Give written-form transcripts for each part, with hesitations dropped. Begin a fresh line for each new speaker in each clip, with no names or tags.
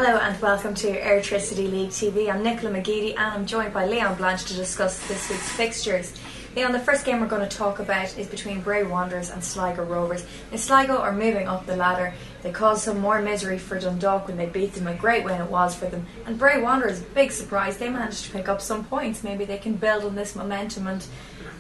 Hello and welcome to Airtricity League TV. I'm Nicola McGeady and I'm joined by Leon Blanche to discuss this week's fixtures. Leon, the first game we're going to talk about is between Bray Wanderers and Sligo Rovers. Now, Sligo are moving up the ladder. They caused some more misery for Dundalk when they beat them. A great win it was for them. And Bray Wanderers, big surprise, they managed to pick up some points. Maybe they can build on this momentum and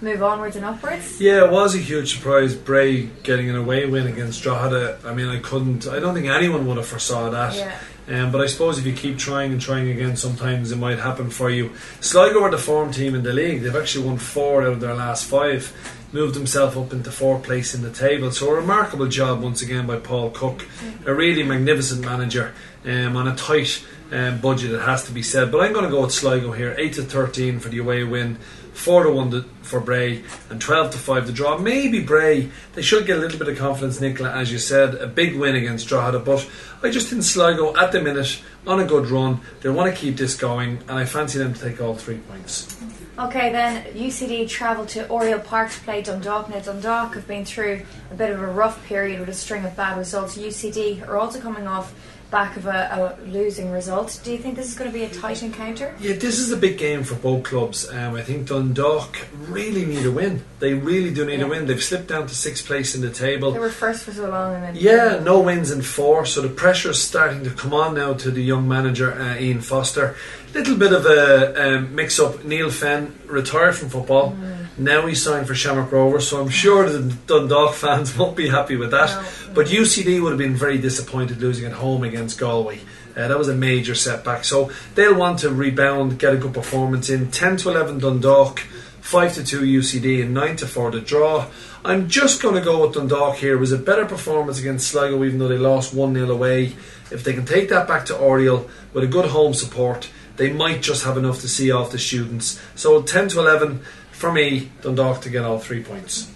move onwards and upwards.
Yeah, it was a huge surprise, Bray getting an away win against Drogheda. I mean, I don't think anyone would have foresaw that.
Yeah.
But I suppose if you keep trying and trying again, sometimes it might happen for you. Sligo are the form team in the league. They've actually won 4 out of their last 5, moved themselves up into 4th place in the table. So a remarkable job once again by Paul Cook, a really magnificent manager on a tight budget, it has to be said. But I'm going to go with Sligo here, 8-13 for the away win, 4-1 for Bray, and 12-5 the draw. Maybe Bray, they should get a little bit of confidence, Nicola, as you said, a big win against Drogheda, but I just think Sligo at the minute on a good run. They want to keep this going, and I fancy them to take all 3 points.
Okay, then UCD travelled to Oriel Park to play Dundalk. Now Dundalk have been through a bit of a rough period with a string of bad results. UCD are also coming off back of a losing result. Do you think this is going to be a tight encounter?
Yeah, this is a big game for both clubs. I think Dundalk really need a win. They really do need a win. They've slipped down to 6th place in the table.
They were first for so long. And
then no wins in 4, so the pressure is starting to come on now to the young manager, Ian Foster. Little bit of a mix-up. Neil Fenn retired from football. Now he's signed for Shamrock Rovers, so I'm sure the Dundalk fans won't be happy with that. No. But UCD would have been very disappointed losing at home against Galway. That was a major setback. So they'll want to rebound, get a good performance in. 10-11 Dundalk, 5-2 UCD, and 9-4 the draw. I'm just going to go with Dundalk here. It was a better performance against Sligo, even though they lost 1-0 away. If they can take that back to Oriel with a good home support, they might just have enough to see off the students. So 10-11 for me, Dundalk to get all 3 points.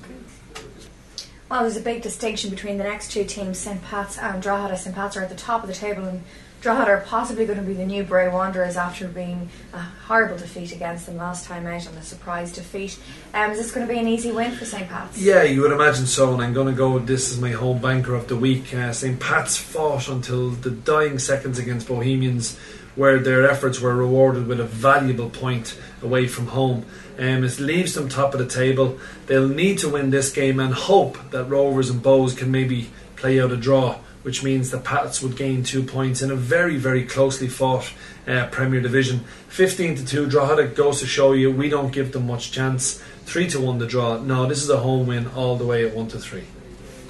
Well, there's a big distinction between the next 2 teams, St Pat's and Drogheda. St Pat's are at the top of the table, and Drogheda are possibly going to be the new Bray Wanderers after being a horrible defeat against them last time out and a surprise defeat. Is this going to be an easy win for St Pat's?
Yeah, you would imagine so, and I'm going to go with this as my home banker of the week. St Pat's fought until the dying seconds against Bohemians, where their efforts were rewarded with a valuable point away from home. It leaves them top of the table. They'll need to win this game and hope that Rovers and Bows can maybe play out a draw, which means the Pats would gain 2 points in a very, very closely fought Premier Division. 15-2 Drogheda goes to show you we don't give them much chance. 3-1 the draw. No, this is a home win all the way at 1-3.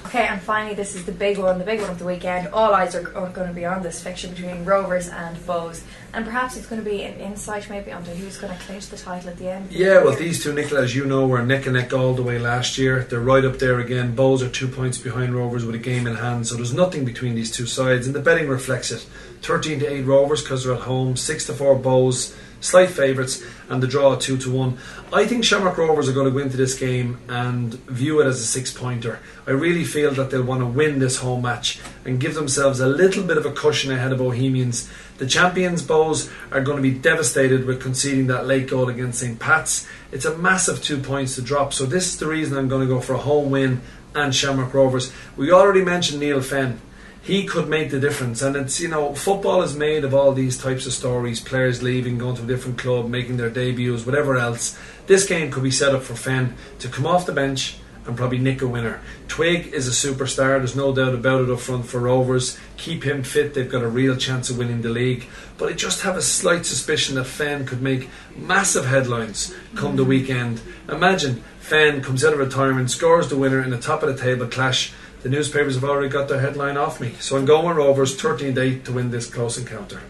Okay, and finally this is the big one of the weekend. All eyes are going to be on this fixture between Rovers and Bows, and perhaps it's going to be an insight maybe onto who's going to clinch the title at the end.
Yeah, well, these two, Nicola, as you know, were neck and neck all the way last year. They're right up there again. Bows are 2 points behind Rovers with a game in hand, so there's nothing between these two sides, and the betting reflects it. 13-8 Rovers because they're at home, 6-4 Bows, slight favourites, and the draw 2-1. I think Shamrock Rovers are going to go into this game and view it as a 6-pointer. I really feel that they'll want to win this home match and give themselves a little bit of a cushion ahead of Bohemians. The champions Bows are going to be devastated with conceding that late goal against St Pat's. It's a massive 2 points to drop, so this is the reason I'm going to go for a home win and Shamrock Rovers. We already mentioned Neil Fenn. He could make the difference, and it's, football is made of all these types of stories, players leaving, going to a different club, making their debuts, whatever else. This game could be set up for Fenn to come off the bench and probably nick a winner. Twig is a superstar, there's no doubt about it up front for Rovers. Keep him fit, they've got a real chance of winning the league. But I just have a slight suspicion that Fenn could make massive headlines come the weekend. Imagine Fenn comes out of retirement, scores the winner in the top of the table clash. The newspapers have already got their headline off me. So I'm going with Rovers 13-8 to win this close encounter.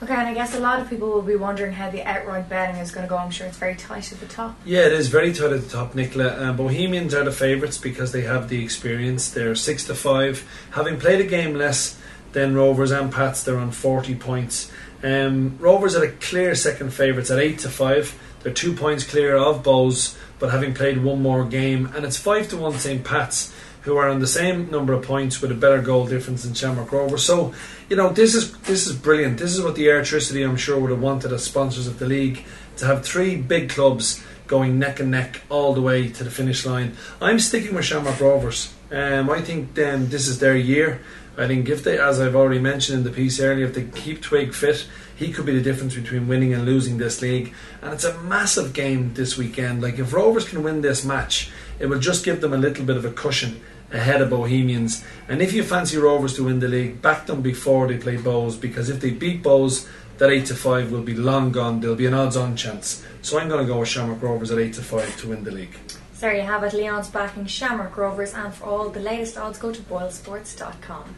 Okay, and I guess a lot of people will be wondering how the outright betting is going to go. I'm sure it's very tight at the top. Yeah,
it is very tight at the top, Nicola. Bohemians are the favourites because they have the experience. They're 6-5. Having played a game less than Rovers and Pats, they're on 40 points. Rovers are the clear second favourites at 8-5. They're 2 points clear of Bows, but having played one more game. And it's 5-1 St Pat's, who are on the same number of points with a better goal difference than Shamrock Rovers. So, this is brilliant. This is what the Airtricity, I'm sure, would have wanted as sponsors of the league, to have 3 big clubs going neck and neck all the way to the finish line. I'm sticking with Shamrock Rovers. I think this is their year. I think if they, as I've already mentioned in the piece earlier, if they keep Twig fit, he could be the difference between winning and losing this league. And it's a massive game this weekend. Like, if Rovers can win this match, it will just give them a little bit of a cushion ahead of Bohemians. And if you fancy Rovers to win the league, back them before they play Bows, because if they beat Bows, that 8-5 will be long gone. There'll be an odds-on chance. So I'm going to go with Shamrock Rovers at 8-5 to win the league.
So there you have it. Leon's backing Shamrock Rovers, and for all the latest odds, go to boylesports.com.